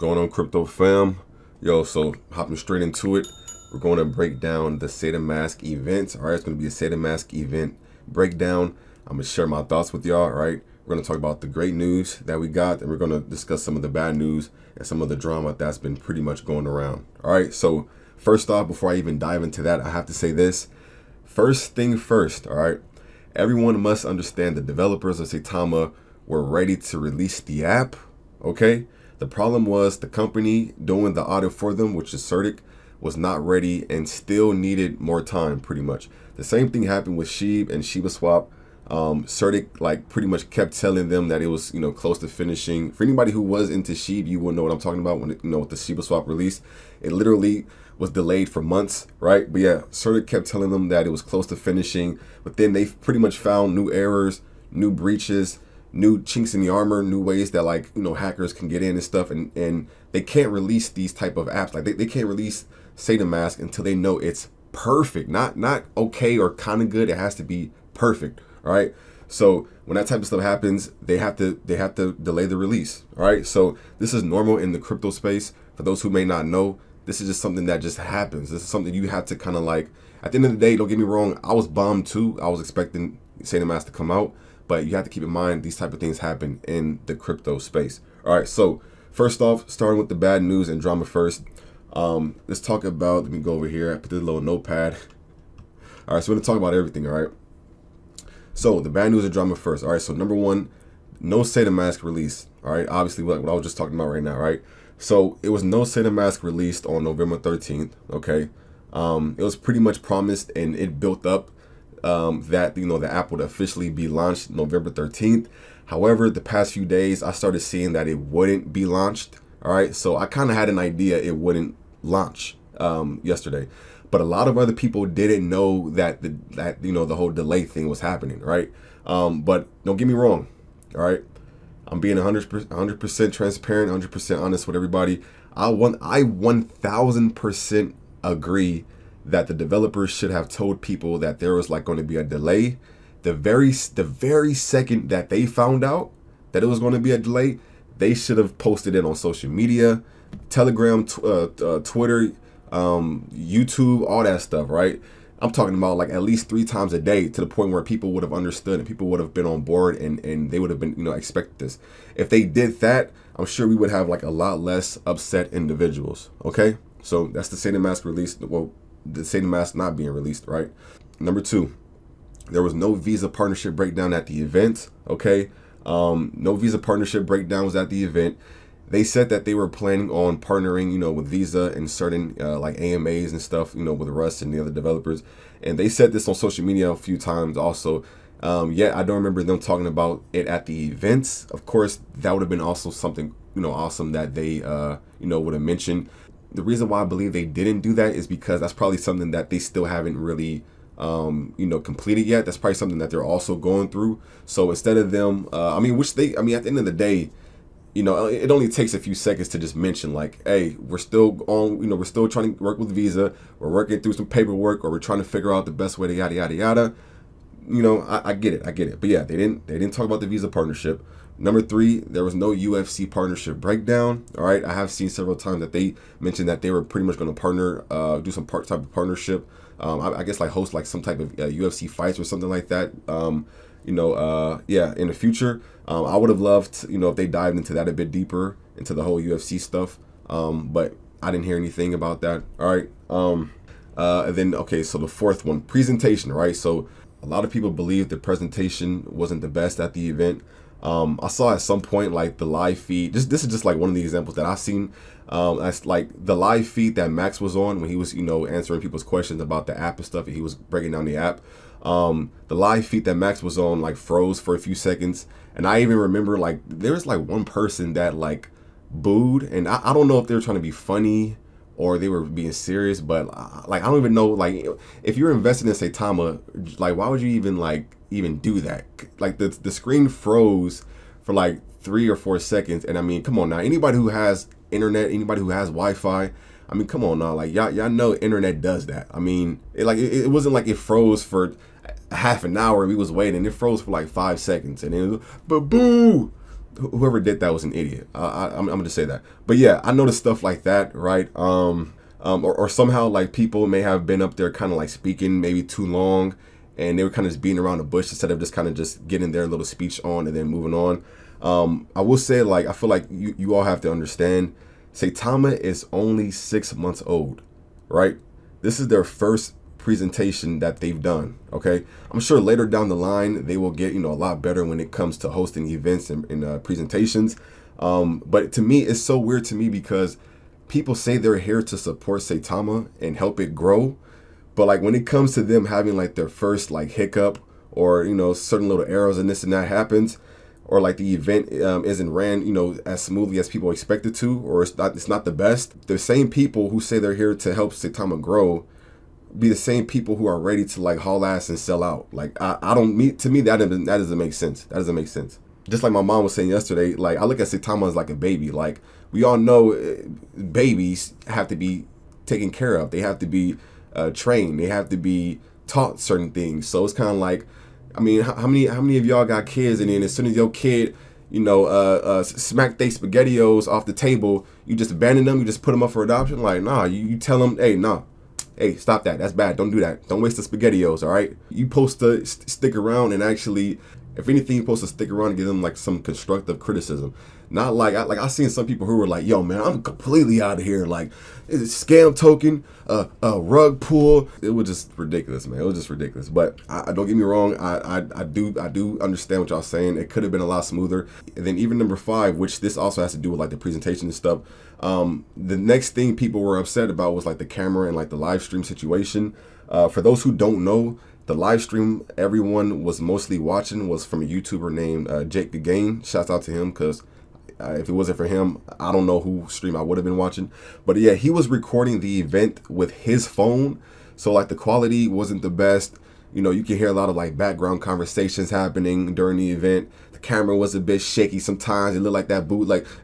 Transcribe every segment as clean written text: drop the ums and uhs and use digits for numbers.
Going on, crypto fam? Yo, so hopping straight into it, we're going to break down the Saitamask event. All right, it's going to be a Saitamask event breakdown. I'm going to share my thoughts with y'all. All right, we're going to talk about the great news that we got, and we're going to discuss some of the bad news and some of the drama that's been pretty much going around. All right, so first off, before I even dive into that, I have to say this. First thing first, all right, everyone must understand the developers of Saitama were ready to release the app, okay? The problem was the company doing the audit for them, which is Certic, was not ready and still needed more time, pretty much. The same thing happened with Sheeb and Shiba Swap. Certic like pretty much kept telling them that it was, close to finishing. For anybody who was into Sheeb, you wouldn't know what I'm talking about when, with the Shiba Swap release. It literally was delayed for months, right? But yeah, Certic kept telling them that it was close to finishing, but then they pretty much found new errors, new breaches, new chinks in the armor, new ways that hackers can get in and stuff, and they can't release these type of apps. Like they can't release Saitamask until they know it's perfect, not okay or kind of good. It has to be perfect. All right. So when that type of stuff happens, they have to delay the release. All right. So this is normal in the crypto space. For those who may not know, this is just something that just happens. This is something you have to kind of like. At the end of the day, don't get me wrong, I was bummed too. I was expecting Saitamask to come out. But you have to keep in mind these type of things happen in the crypto space. All right, so first off, starting with the bad news and drama first. Let's talk about, let me go over here. I put this little notepad. All right, so we're gonna talk about everything, all right? So the bad news and drama first. All right, so number one, no Saitamask release. All right, obviously what I was just talking about right now, right? So it was no Saitamask released on November 13th, okay? It was pretty much promised and it built up that the app would officially be launched November 13th. However, the past few days I started seeing that it wouldn't be launched. All right, so I kind of had an idea it wouldn't launch yesterday, but a lot of other people didn't know that the whole delay thing was happening, right? But don't get me wrong, all right, I'm being 100% transparent, 100% honest with everybody. I 1000% agree that the developers should have told people that there was going to be a delay. The very second that they found out that it was going to be a delay, they should have posted it on social media, Telegram, Twitter, YouTube, all that stuff, right? I'm talking about at least 3 times a day, to the point where people would have understood and people would have been on board and they would have been, expected this. If they did that, I'm sure we would have a lot less upset individuals. Okay, so that's the Saitamask release. Well, the Saitamask not being released, right? Number 2, there was no Visa partnership breakdown at the event. Okay, no Visa partnership breakdowns at the event. They said that they were planning on partnering, with Visa and certain AMAs and stuff, with Russ and the other developers. And they said this on social media a few times also. Yet I don't remember them talking about it at the events. Of course, that would have been also something, awesome that they, would have mentioned. The reason why I believe they didn't do that is because that's probably something that they still haven't really, completed yet. That's probably something that they're also going through. So instead of them, at the end of the day, it only takes a few seconds to just mention hey, we're still on, we're still trying to work with Visa. We're working through some paperwork, or we're trying to figure out the best way to yada, yada, yada. I get it. But yeah, they didn't talk about the Visa partnership. Number 3, there was no UFC partnership breakdown. All right, I have seen several times that they mentioned that they were pretty much going to partner, do some type of partnership. I guess host some type of UFC fights or something like that. Yeah, in the future. I would have loved, if they dived into that a bit deeper, into the whole UFC stuff. But I didn't hear anything about that. All right. And then, okay, so the 4th one, presentation, right? So a lot of people believe the presentation wasn't the best at the event. I saw at some point the live feed. This is just one of the examples that I've seen. That's the live feed that Max was on when he was answering people's questions about the app and stuff, and he was breaking down the app. The live feed that Max was on froze for a few seconds, and I even remember there was one person that booed, and I don't know if they were trying to be funny or they were being serious, but I don't even know if you're invested in Saitama, why would you even do that? The screen froze for 3 or 4 seconds, and come on now, anybody who has internet, anybody who has Wi-Fi, come on now, y'all know internet does that. It wasn't it froze for half an hour. We was waiting. It froze for 5 seconds, and it was, but boo, whoever did that was an idiot. I'm gonna just say that. But yeah, I noticed stuff like that, right? Or somehow like people may have been up there kind of like speaking maybe too long, and they were kind of just beating around the bush instead of just kind of just getting their little speech on and then moving on. I will say, like, I feel like you all have to understand, Saitama is only 6 months old, right? This is their first presentation that they've done. Okay, I'm sure later down the line they will get, a lot better when it comes to hosting events and presentations. But to me, it's so weird to me because people say they're here to support Saitama and help it grow, but like when it comes to them having like their first like hiccup, or certain little errors and this and that happens, or like the event isn't ran as smoothly as people expect it to, or it's not the best, the same people who say they're here to help Saitama grow be the same people who are ready to like haul ass and sell out. Like to me that doesn't make sense. That doesn't make sense. Just like my mom was saying yesterday, like I look at Saitama as like a baby. Like we all know babies have to be taken care of. They have to be trained. They have to be taught certain things. So it's kind of like, I mean, how many of y'all got kids, and then as soon as your kid smack they spaghettios off the table, you just abandon them, you just put them up for adoption? Like, nah, you tell them, hey, nah. Hey, stop that. That's bad. Don't do that. Don't waste the SpaghettiOs, all right? You supposed to stick around and actually, if anything, you're supposed to stick around and give them like some constructive criticism. Not like, I seen some people who were like, yo, man, I'm completely out of here. Like, it's a scam token, a rug pull. It was just ridiculous, man. It was just ridiculous. But I don't get me wrong. I do understand what y'all saying. It could have been a lot smoother. And then even number 5, which this also has to do with like the presentation and stuff. The next thing people were upset about was like the camera and like the live stream situation. For those who don't know, the live stream everyone was mostly watching was from a YouTuber named Jake the Game. Shouts out to him, because if it wasn't for him, I don't know who stream I would have been watching. But yeah, he was recording the event with his phone, so like the quality wasn't the best. You can hear a lot of like background conversations happening during the event. The camera was a bit shaky sometimes. It looked like that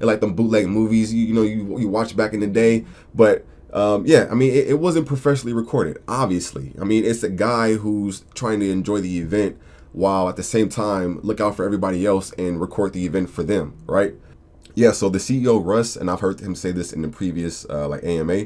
like them bootleg movies you watch back in the day. But yeah, I mean, it wasn't professionally recorded, obviously. I mean, it's a guy who's trying to enjoy the event while at the same time look out for everybody else and record the event for them, right? Yeah, so the CEO, Russ, and I've heard him say this in the previous like AMA,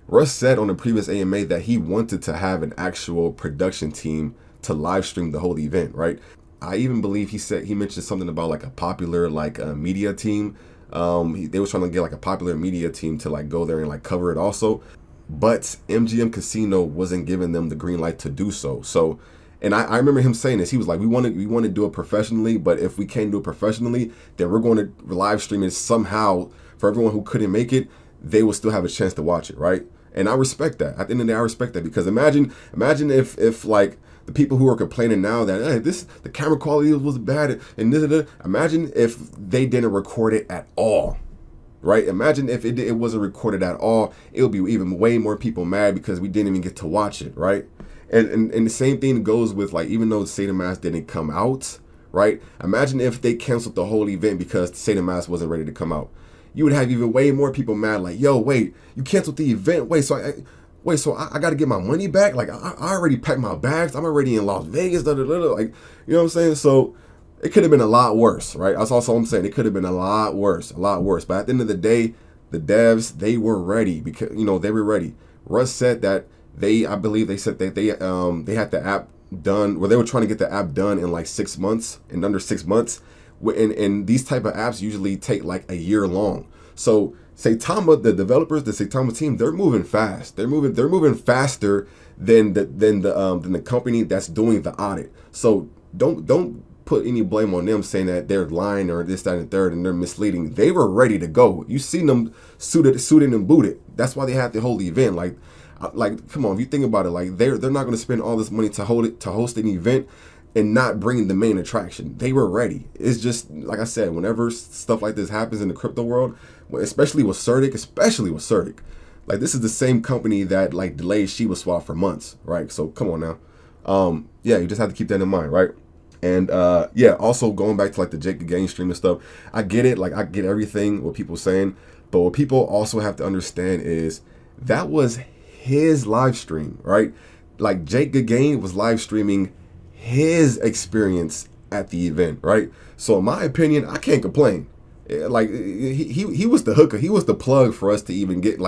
Russ said on the previous AMA that he wanted to have an actual production team to live stream the whole event, right? I even believe he mentioned something about like a popular like media team. They was trying to get like a popular media team to like go there and like cover it also, but MGM Casino wasn't giving them the green light to do so. So, and I remember him saying this. He was like, we want to do it professionally, but if we can't do it professionally, then we're going to live stream it somehow for everyone who couldn't make it. They will still have a chance to watch it, right? And I respect that. At the end of the day, I respect that, because imagine if like the people who are complaining now that hey, the camera quality was bad and this, imagine if they didn't record it at all, right? Imagine if it wasn't recorded at all. It would be even way more people mad because we didn't even get to watch it, right? And the same thing goes with like, even though Saitamask didn't come out, right? Imagine if they canceled the whole event because Saitamask wasn't ready to come out. You would have even way more people mad, like, yo, wait, you canceled the event. Wait, so I got to get my money back? Like, I already packed my bags. I'm already in Las Vegas. Like, you know what I'm saying? So it could have been a lot worse, right? That's also what I'm saying. It could have been a lot worse. But at the end of the day, the devs, they were ready because, they were ready. Russ said that I believe they said that they had the app done, where they were trying to get the app done in like 6 months, in under 6 months. And these type of apps usually take like a year long. So Saitama, the developers, the Saitama team, they're moving fast. They're moving faster than the company that's doing the audit. So don't put any blame on them saying that they're lying or this, that, and the third, and they're misleading. They were ready to go. You seen them suited and booted. That's why they had the whole event. Like, come on, if you think about it, like they're not going to spend all this money to host an event and not bringing the main attraction. They were ready. It's just like I said, whenever stuff like this happens in the crypto world, especially with Certic, like this is the same company that like delayed Shiba swap for months, right? So come on now. Yeah, you just have to keep that in mind, right? And yeah, also going back to like the Jake the Game stream and stuff, I get it. Like I get everything what people saying, but what people also have to understand is that was his live stream, right? Like Jake the Game was live streaming his experience at the event, right? So in my opinion, I can't complain. Like he was the hooker, he was the plug for us to even get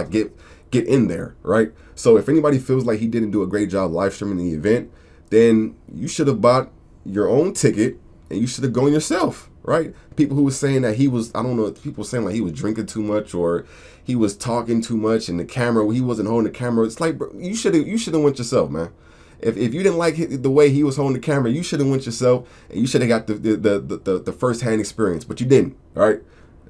in there, right? So if anybody feels like he didn't do a great job live streaming the event, then you should have bought your own ticket and you should have gone yourself, right? People who were saying that he was, I don't know, people saying like he was drinking too much or he was talking too much and the camera, he wasn't holding the camera. It's like, bro, you should have went yourself, man. If you didn't like the way he was holding the camera, you should have went yourself and you should have got the first-hand experience, but you didn't, all right?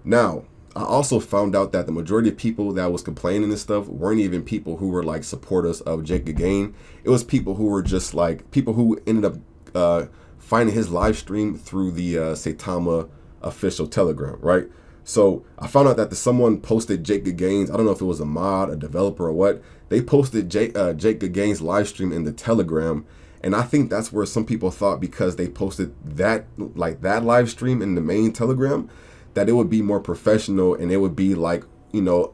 Now, I also found out that the majority of people that was complaining and stuff weren't even people who were like supporters of Jake Again. It was people who were just like people who ended up finding his live stream through the Saitama official Telegram, right? So I found out that someone posted Jake Again's, I don't know if it was a mod, a developer, or what. They posted Jake Again's live stream in the Telegram, and I think that's where some people thought because they posted that live stream in the main Telegram, that it would be more professional and it would be like, you know,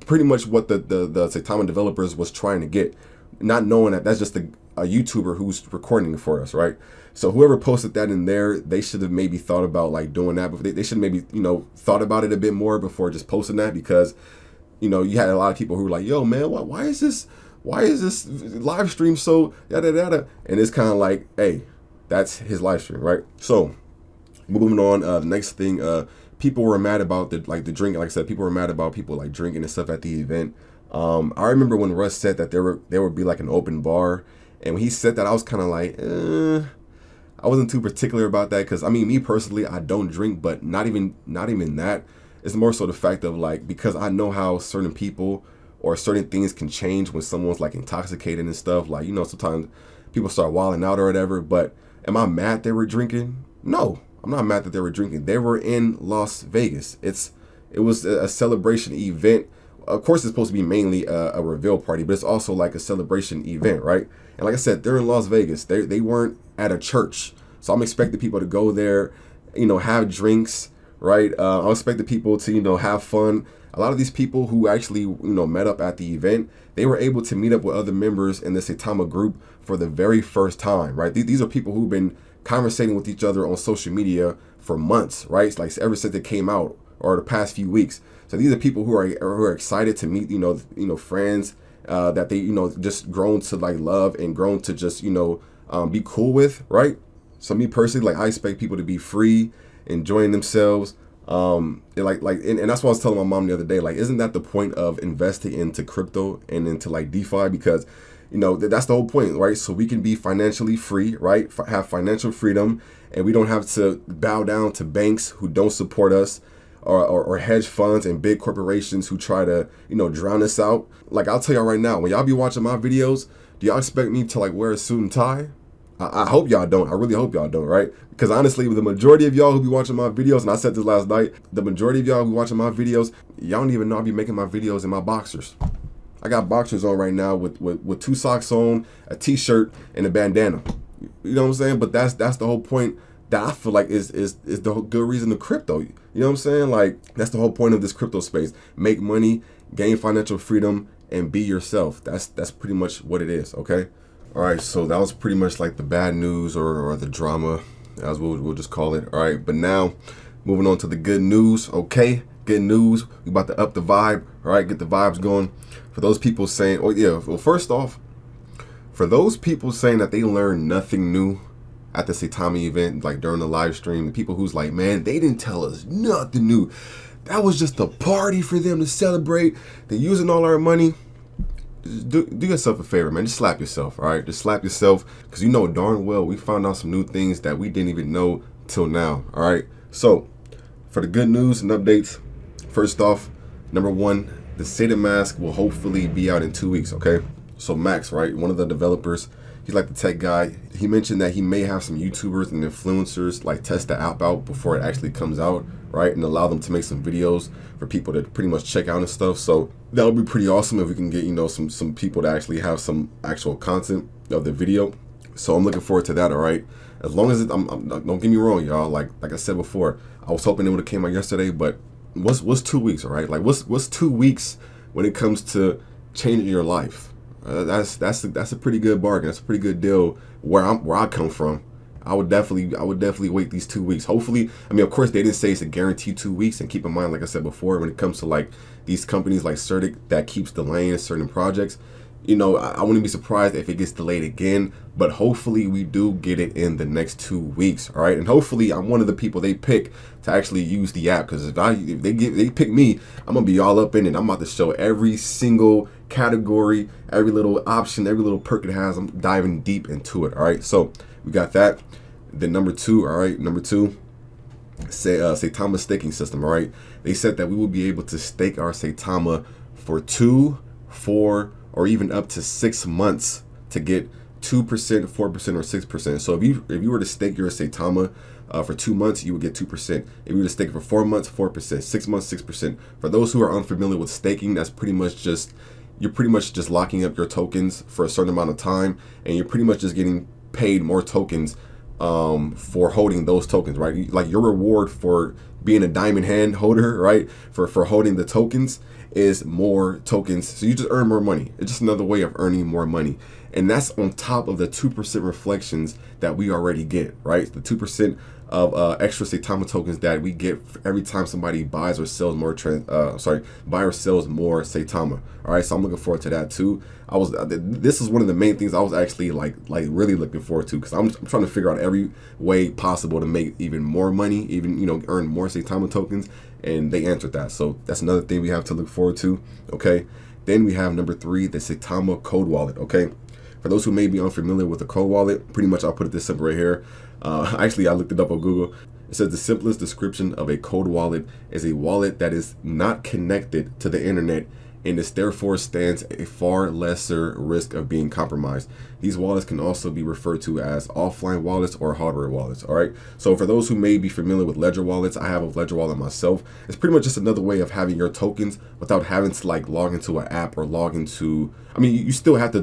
pretty much what the Saitama developers was trying to get, not knowing that that's just a YouTuber who's recording it for us, right? So whoever posted that in there, they should have maybe thought about like doing that, but they should maybe, you know, thought about it a bit more before just posting that, because, you know, you had a lot of people who were like, yo, man, why is this live stream so yada yada? And it's kind of like, hey, that's his live stream, right? So moving on, the next thing, people were mad about the drinking. Like I said, people were mad about people like drinking and stuff at the event. I remember when Russ said that there would be like an open bar, and when he said that, I was kind of like, I wasn't too particular about that, because I mean, me personally, I don't drink, but not even that. It's more so the fact of like, because I know how certain people or certain things can change when someone's like intoxicated and stuff. Like, you know, sometimes people start wilding out or whatever. But am I mad they were drinking? No. I'm not mad that they were drinking. They were in Las Vegas. It was a celebration event. Of course, it's supposed to be mainly a reveal party, but it's also like a celebration event, right? And like I said, they're in Las Vegas. They weren't at a church. So I'm expecting people to go there, you know, have drinks, right? I'm expecting people to, you know, have fun. A lot of these people who actually, you know, met up at the event, they were able to meet up with other members in the Saitama group for the very first time, right? These are people who've been conversating with each other on social media for months, right? It's like ever since it came out or the past few weeks. So these are people who are excited to meet, you know, friends that they, you know, just grown to like love and grown to just, you know, be cool with, right? So me personally, like I expect people to be free, enjoying themselves. And that's what I was telling my mom the other day. Like, isn't that the point of investing into crypto and into like DeFi? Because, you know, that's the whole point, right? So we can be financially free, right? Have financial freedom, and we don't have to bow down to banks who don't support us, or hedge funds and big corporations who try to, you know, drown us out. Like, I'll tell y'all right now, when y'all be watching my videos, do y'all expect me to like wear a suit and tie? I hope y'all don't. I really hope y'all don't, right? Because honestly, the majority of y'all who be watching my videos, and I said this last night, the majority of y'all who be watching my videos, y'all don't even know I be making my videos in my boxers. I got boxers on right now with 2 socks on, a t-shirt, and a bandana. You know what I'm saying? But that's the whole point that I feel like is the good reason to crypto. You know what I'm saying? Like, that's the whole point of this crypto space. Make money, gain financial freedom, and be yourself. That's pretty much what it is, okay? All right, so that was pretty much like the bad news or the drama, as we'll just call it. All right, but now moving on to the good news, okay? Good news. We about to up the vibe, all right? Get the vibes going. For those people saying, oh yeah, well, first off, for those people saying that they learned nothing new at the Saitama event, like during the live stream, the people who's like, man, they didn't tell us nothing new. That was just a party for them to celebrate. They're using all our money. Do yourself a favor, man. Just slap yourself, all right? Just slap yourself, because you know darn well we found out some new things that we didn't even know till now, all right? So, for the good news and updates, first off, number 1, the Saitamask will hopefully be out in 2 weeks, okay? So Max, right, one of the developers, he's like the tech guy. He mentioned that he may have some YouTubers and influencers like test the app out before it actually comes out, right? And allow them to make some videos for people to pretty much check out and stuff. So that would be pretty awesome if we can get, you know, some people to actually have some actual content of the video. So I'm looking forward to that, all right? As long as don't get me wrong, y'all. Like I said before, I was hoping it would have came out yesterday, but what's 2 weeks, all right? Like what's 2 weeks when it comes to changing your life? That's a pretty good bargain. That's a pretty good deal where I come from. I would definitely wait these 2 weeks. Hopefully, I mean, of course, they didn't say it's a guaranteed 2 weeks. And keep in mind, like I said before, when it comes to like these companies like Certic that keeps delaying certain projects, you know, I wouldn't be surprised if it gets delayed again, but hopefully we do get it in the next 2 weeks. All right. And hopefully I'm one of the people they pick to actually use the app. Cause if they pick me, I'm going to be all up in it. I'm about to show every single category, every little option, every little perk it has. I'm diving deep into it. All right. So we got that. Then number two. All right. Number two, Saitama staking system. All right. They said that we will be able to stake our Saitama for 2, 4, or even up to 6 months to get 2%, 4%, or 6%. So if you were to stake your Saitama for 2 months, you would get 2%. If you were to stake it for 4 months, 4%, 6 months, 6%. For those who are unfamiliar with staking, that's pretty much just, you're pretty much just locking up your tokens for a certain amount of time, and you're pretty much just getting paid more tokens for holding those tokens, right? Like your reward for being a diamond hand holder, right? For holding the tokens is more tokens. So you just earn more money. It's just another way of earning more money. And that's on top of the 2% reflections that we already get, right? The 2% of extra Saitama tokens that we get every time somebody buys or sells more buy or sells more Saitama. All right, so I'm looking forward to that too. This is one of the main things I was actually like really looking forward to, because I'm trying to figure out every way possible to make even more money, even, you know, earn more Saitama tokens, and they answered that. So that's another thing we have to look forward to. Okay, then we have number 3, the Saitama code wallet. Okay, for those who may be unfamiliar with the code wallet, pretty much I'll put it this simple right here. Actually, I looked it up on Google. It says the simplest description of a code wallet is a wallet that is not connected to the internet, and this therefore stands a far lesser risk of being compromised. These wallets can also be referred to as offline wallets or hardware wallets. All right. So for those who may be familiar with Ledger wallets, I have a Ledger wallet myself. It's pretty much just another way of having your tokens without having to like log into an app or log into. I mean, you still have to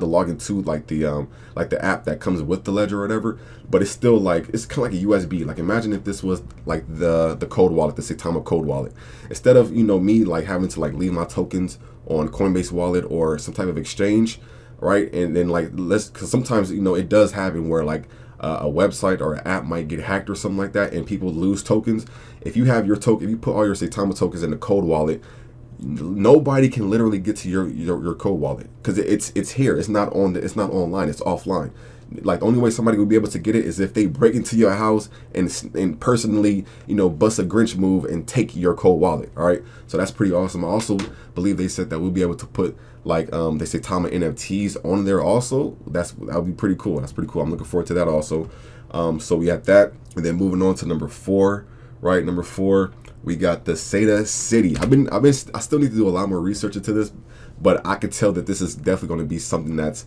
log into like the app that comes with the Ledger or whatever. But it's still like, it's kind of like a USB. Like imagine if this was like the code wallet, the Saitama code wallet. Instead of, you know, me like having to like leave my tokens on Coinbase wallet or some type of exchange, right? And then like because sometimes, you know, it does happen where like a website or an app might get hacked or something like that, and people lose tokens. If you have your token, if you put all your Saitama tokens in the code wallet, nobody can literally get to your code wallet, because it's here. It's not online. It's offline. Like the only way somebody would be able to get it is if they break into your house and personally, you know, bust a Grinch move and take your code wallet. All right, so that's pretty awesome. I also believe they said that we'll be able to put like they Saitama NFTs on there also. That would be pretty cool. That's pretty cool. I'm looking forward to that also. So we have that, and then moving on to number 4. Right, number 4, we got the Saita City. I still need to do a lot more research into this, but I could tell that this is definitely going to be something that's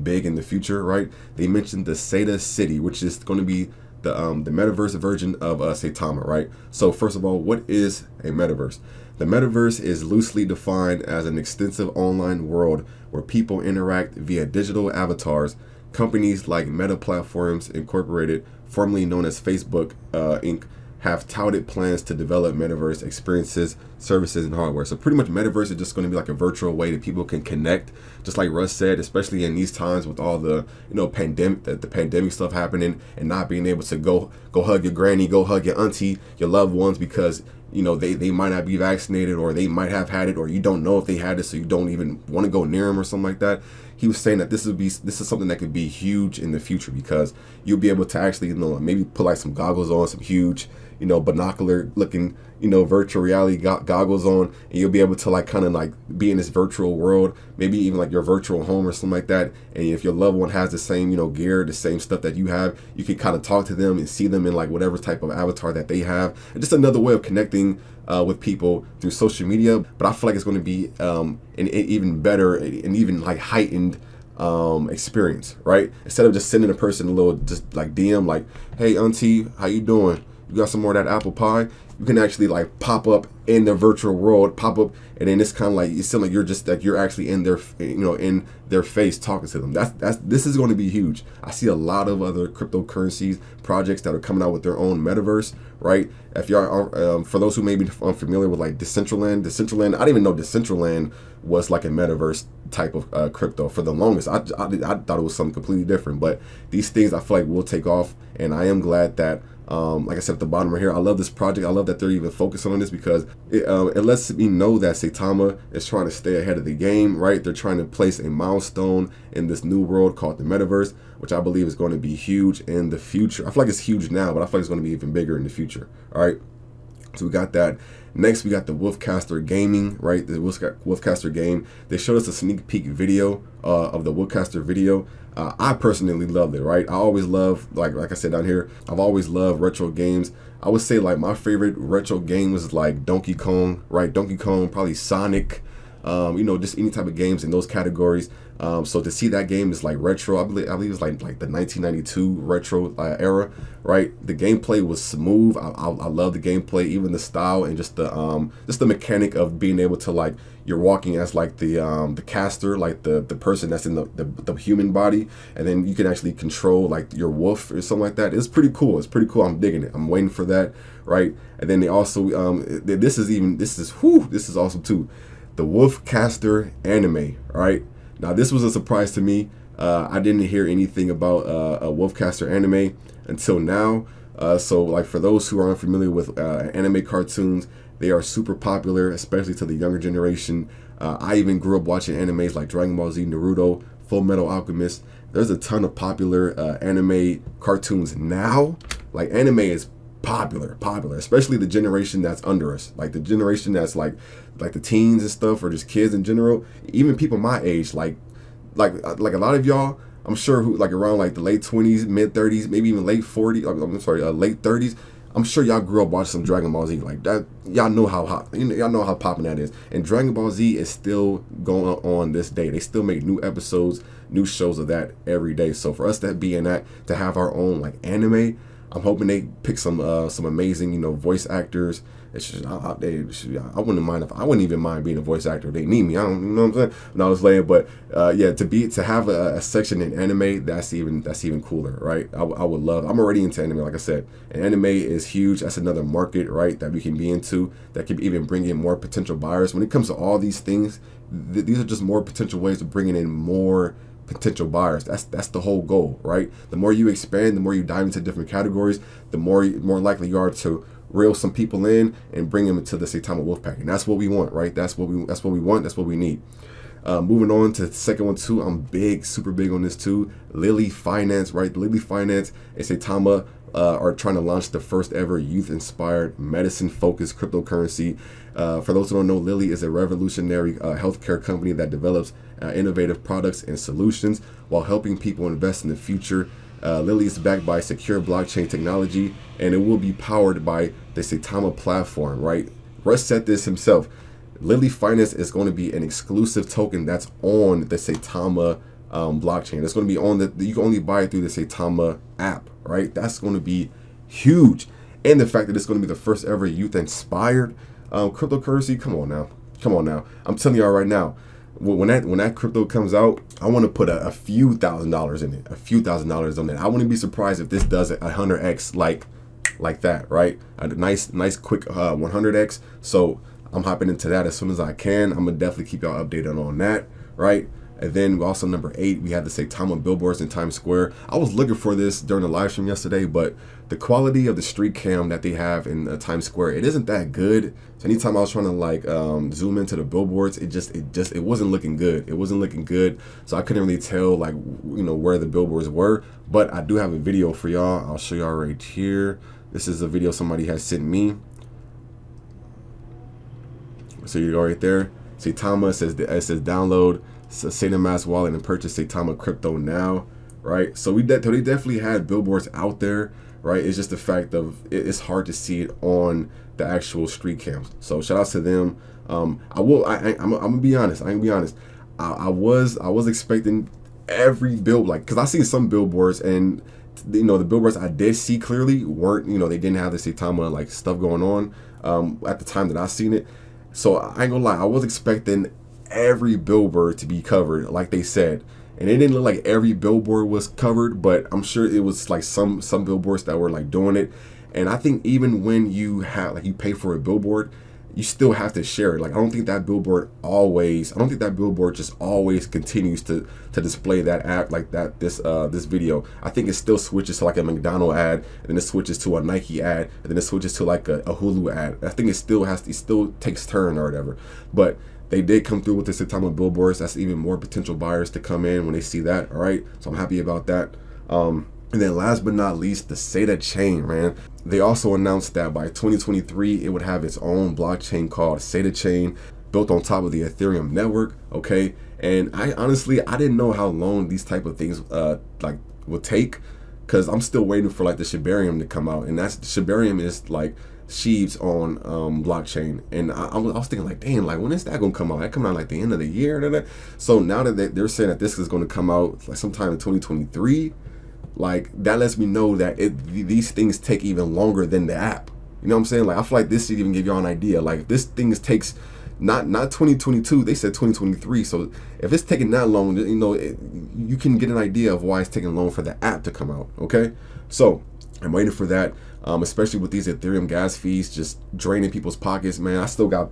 big in the future, right? They mentioned the Saita City, which is going to be the metaverse version of Saitama, right? So first of all, what is a metaverse? The metaverse is loosely defined as an extensive online world where people interact via digital avatars. Companies like Meta Platforms Incorporated, formerly known as Facebook Inc., have touted plans to develop metaverse experiences, services, and hardware. So pretty much metaverse is just going to be like a virtual way that people can connect, just like Russ said, especially in these times with all the, you know, the pandemic stuff happening, and not being able to go hug your granny, go hug your auntie, your loved ones, because, you know, they might not be vaccinated, or they might have had it, or you don't know if they had it, so you don't even want to go near them or something like that. He was saying that this is something that could be huge in the future, because you'll be able to actually, you know, maybe put like some goggles on, some huge, you know, binocular looking, you know, virtual reality goggles on, and you'll be able to like kind of like be in this virtual world, maybe even like your virtual home or something like that. And if your loved one has the same, you know, gear, the same stuff that you have, you can kind of talk to them and see them in like whatever type of avatar that they have. And just another way of connecting with people through social media. But I feel like it's going to be an even better and even like heightened experience, right? Instead of just sending a person a little just like DM like, hey auntie, how you doing? You got some more of that apple pie? you can actually like pop up in the virtual world, pop up, and then it's kind of like, it's still like you're just like, you're actually in their, in their face talking to them. This is going to be huge. I see a lot of other cryptocurrencies projects that are coming out with their own metaverse, right? If y'all are, for those who may be unfamiliar with like Decentraland, I didn't even know Decentraland was like a metaverse type of crypto for the longest. I thought it was something completely different, but these things I feel like will take off, and I am glad that, like I said at the bottom right here, I love this project. I love that they're even focusing on this, because it lets me know that Saitama is trying to stay ahead of the game, right? They're trying to place a milestone in this new world called the metaverse, which I believe is going to be huge in the future. I feel like it's huge now, but I feel like it's going to be even bigger in the future. All right. So we got that. Next, we got the Wolfcaster Gaming, right? The Wolfcaster game. They showed us a sneak peek video of the Wolfcaster video. I personally loved it, right? I always love, like I said down here, I've always loved retro games. I would say like my favorite retro game was like Donkey Kong, right? Donkey Kong, probably Sonic, just any type of games in those categories. So to see that game is like retro, I believe it's like the 1992 retro era, right? The gameplay was smooth. I love the gameplay, even the style, and just the mechanic of being able to, like, you're walking as like the caster, like the person that's in the human body, and then you can actually control like your wolf or something like that. It's pretty cool. It's pretty cool. I'm digging it. I'm waiting for that, right? And then they also this is awesome too. The Wolfcaster anime, right? Now this was a surprise to me. I didn't hear anything about a Wolfcaster anime until now. So like for those who are unfamiliar with anime cartoons, they are super popular, especially to the younger generation. I even grew up watching animes like Dragon Ball Z, Naruto, Full Metal Alchemist. There's a ton of popular anime cartoons now. Like anime is popular, especially the generation that's under us, like the generation that's like the teens and stuff, or just kids in general. Even people my age, like a lot of y'all, I'm sure, who like around like the late 20s, mid 30s, maybe even late 40s. I'm sorry, late 30s. I'm sure y'all grew up watching some Dragon Ball Z like that. Y'all know how hot, y'all know how popping that is. And Dragon Ball Z is still going on this day. They still make new episodes, new shows of that every day. So for us to be in that, to have our own like anime, I'm hoping they pick some amazing, voice actors. It's just, I wouldn't mind I wouldn't even mind being a voice actor if they need me. I don't, you know what I'm saying? No, I was laying, but yeah, to have a section in anime, that's even cooler, right? I would love. I'm already into anime, like I said, and anime is huge. That's another market, right, that we can be into, that could even bring in more potential buyers. When it comes to all these things, these are just more potential ways of bringing in more potential buyers. That's the whole goal, right? The more you expand, the more you dive into different categories, the more likely you are to reel some people in and bring them into the Saitama Wolfpack. And that's what we want, right? That's what we want. That's what we need. Moving on to the second one too. I'm super big on this too. Lily Finance, right? Lily Finance and Saitama are trying to launch the first ever youth-inspired, medicine-focused cryptocurrency. For those who don't know, Lily is a revolutionary healthcare company that develops innovative products and solutions while helping people invest in the future. Lily is backed by secure blockchain technology, and it will be powered by the Saitama platform, right? Russ said this himself. Lily Finance is going to be an exclusive token that's on the Saitama blockchain. It's going to be on you can only buy it through the Saitama app, right? That's going to be huge. And the fact that it's going to be the first ever youth-inspired cryptocurrency. Come on now. I'm telling y'all right now, when that crypto comes out, I want to put a few $1,000s in it, on it. I wouldn't be surprised if this does it 100x like that, right? A nice quick 100x. So I'm hopping into that as soon as I can. I'm gonna definitely keep y'all updated on that, right? And then also number 8, we have the Saitama billboards in Times Square. I was looking for this during the live stream yesterday, but the quality of the street cam that they have in Times Square, it isn't that good. So anytime I was trying to like zoom into the billboards, it wasn't looking good. It wasn't looking good. So I couldn't really tell like where the billboards were. But I do have a video for y'all. I'll show y'all right here. This is a video somebody has sent me. So you go right there. Saitama says download Saitamask wallet and purchase Saitama crypto now, right? So they definitely had billboards out there, right? It's just the fact of it's hard to see it on the actual street cams. So shout out to them. I'm gonna be honest. I was expecting every bill, like, because I seen some billboards, and the billboards I did see clearly weren't, they didn't have the Saitama like stuff going on. at the time that I seen it. So I ain't gonna lie, I was expecting every billboard to be covered, like they said. And it didn't look like every billboard was covered, but I'm sure it was like some billboards that were like doing it. And I think even when you have like you pay for a billboard, you still have to share it. Like I don't think that billboard just always continues to display that ad like that this video. I think it still switches to like a McDonald's ad, and then it switches to a Nike ad, and then it switches to like a Hulu ad. I think it still takes turn or whatever. But they did come through with the Saitama billboards. That's even more potential buyers to come in when they see that. All right, so I'm happy about that. And then last but not least, the Saitama chain, man. They also announced that by 2023, it would have its own blockchain called Saitama chain, built on top of the Ethereum network. Okay, and I didn't know how long these type of things like would take, because I'm still waiting for like the Shibarium to come out, and that's Shibarium is like sheaves on blockchain, and I was thinking like, damn, like when is that gonna come out? That coming out like the end of the year. So now that they're saying that this is going to come out like sometime in 2023, like that lets me know that these things take even longer than the app. You know what I'm saying? Like I feel like this should even give y'all an idea. Like if this thing takes not 2022, they said 2023. So if it's taking that long, you know, you can get an idea of why it's taking long for the app to come out. Okay, so I'm waiting for that. Especially with these Ethereum gas fees just draining people's pockets, man. I still got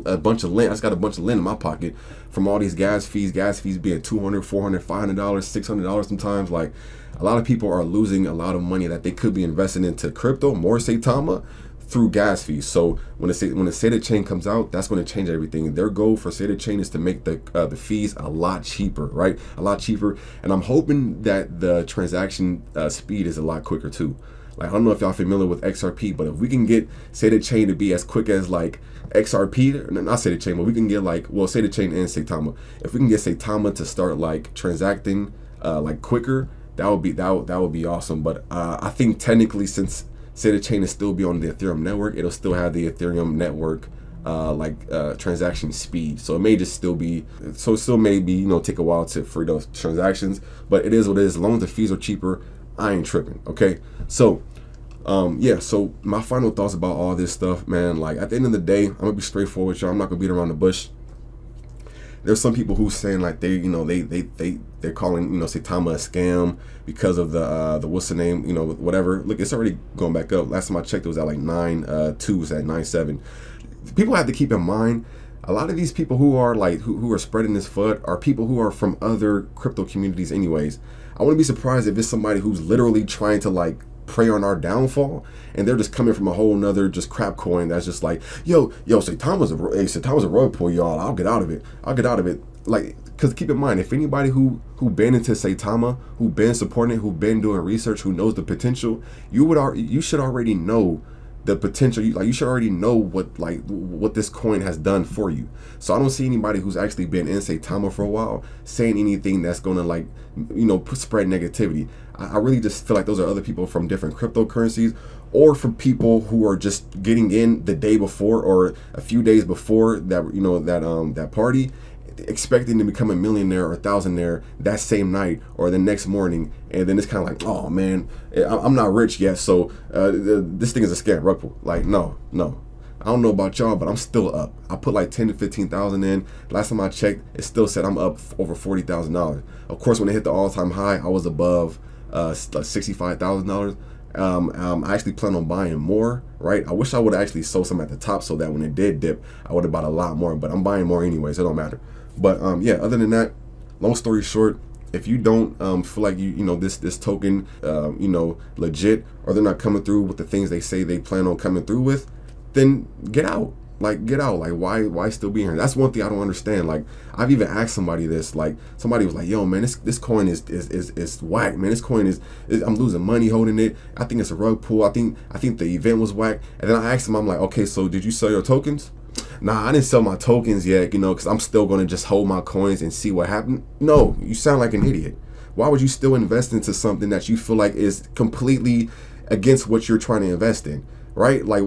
a bunch of lint. I just got a bunch of lint in my pocket from all these gas fees being $200, $400, $500, $600 sometimes. Like a lot of people are losing a lot of money that they could be investing into crypto, more Saitama, through gas fees. So when the Saitama chain comes out, that's going to change everything. Their goal for Saitama chain is to make the fees a lot cheaper, right? A lot cheaper. And I'm hoping that the transaction speed is a lot quicker too. Like I don't know if y'all familiar with XRP, but if we can get Saitama chain to be as quick as like XRP, not Saitama chain, but we can get like, well, Saitama chain and Saitama. If we can get Saitama to start like transacting like quicker, that would be awesome. But I think technically, since Saitama chain is still be on the Ethereum network, it'll still have the Ethereum network transaction speed. So it may just still be, so it still may be, you know, take a while to free those transactions, but it is what it is. As long as the fees are cheaper, I ain't tripping. Okay, so yeah, so my final thoughts about all this stuff, man. Like at the end of the day, I'm gonna be straightforward with y'all. I'm not gonna beat around the bush. There's some people who's saying like they're calling, you know, Saitama a scam because of the what's the name, you know, whatever. Look, it's already going back up. Last time I checked, it was at like 9.2, it's at 9.7. People have to keep in mind, a lot of these people who are like who are spreading this FUD are people who are from other crypto communities anyways. I wouldn't be surprised if it's somebody who's literally trying to like prey on our downfall, and they're just coming from a whole nother just crap coin that's just like, yo, Saitama's a rug pull, y'all. I'll get out of it. Like, because keep in mind, if anybody who been into Saitama, who been supporting it, who been doing research, who knows the potential, you should already know the potential. You should already know what this coin has done for you. So I don't see anybody who's actually been in Saitama for a while saying anything that's gonna like, you know, spread negativity. I really just feel like those are other people from different cryptocurrencies, or from people who are just getting in the day before or a few days before that, you know, that party, expecting to become a millionaire or a thousandaire that same night or the next morning, and then it's kind of like, oh man, I'm not rich yet, so this thing is a scam, rug pull. Like, no, I don't know about y'all, but I'm still up. I put like 10 to 15,000 in. Last time I checked, it still said I'm up over $40,000. Of course, when it hit the all-time high, I was above $65,000. I actually plan on buying more, right? I wish I would have actually sold some at the top so that when it did dip, I would have bought a lot more, but I'm buying more anyways, it don't matter. But yeah, other than that, long story short, if you don't feel like you know this token you know, legit, or they're not coming through with the things they say they plan on coming through with, then get out. Like, get out. Like, why still be here? That's one thing I don't understand. Like, I've even asked somebody this. Like, somebody was like, yo man, this coin is whack, man. This coin is I'm losing money holding it. I think it's a rug pull. I think the event was whack. And then I asked him, I'm like, okay, so did you sell your tokens? Nah, I didn't sell my tokens yet, you know, because I'm still going to just hold my coins and see what happened. No, you sound like an idiot. Why would you still invest into something that you feel like is completely against what you're trying to invest in? right? Like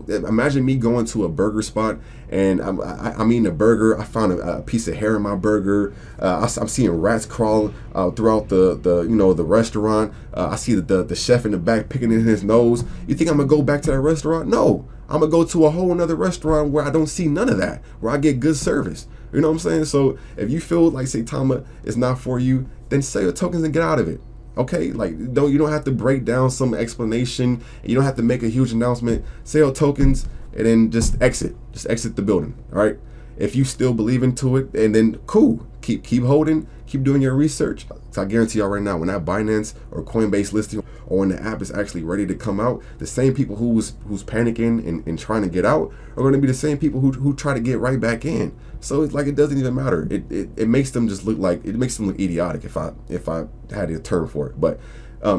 imagine me going to a burger spot and I'm eating a burger. I found a piece of hair in my burger. I'm seeing rats crawl throughout the restaurant. I see the chef in the back picking in his nose. You think I'm gonna go back to that restaurant? No, I'm gonna go to a whole another restaurant where I don't see none of that, where I get good service. You know what I'm saying? So if you feel like Saitama is not for you, then sell your tokens and get out of it. Okay, like you don't have to break down some explanation. You don't have to make a huge announcement. Sell tokens and then just exit the building. All right. If you still believe into it, and then cool, keep holding, keep doing your research. So I guarantee y'all right now, when that Binance or Coinbase listing or when the app is actually ready to come out, the same people who's panicking and trying to get out are going to be the same people who try to get right back in. So it's like it doesn't even matter. It makes them just look like, it makes them look idiotic if I had a term for it. But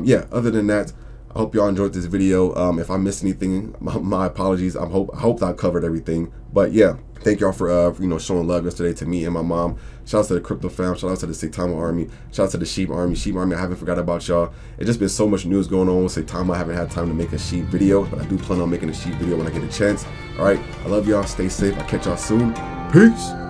yeah, other than that, I hope y'all enjoyed this video. If I missed anything, my apologies. I hope I covered everything. But yeah, thank y'all for showing love yesterday to me and my mom. Shout out to the crypto fam. Shout out to the Saitama army. Shout out to the sheep army. Sheep army, I haven't forgot about y'all. It's just been so much news going on with Saitama. I haven't had time to make a sheep video, but I do plan on making a sheep video when I get a chance. All right, I love y'all. Stay safe. I'll catch y'all soon. Peace.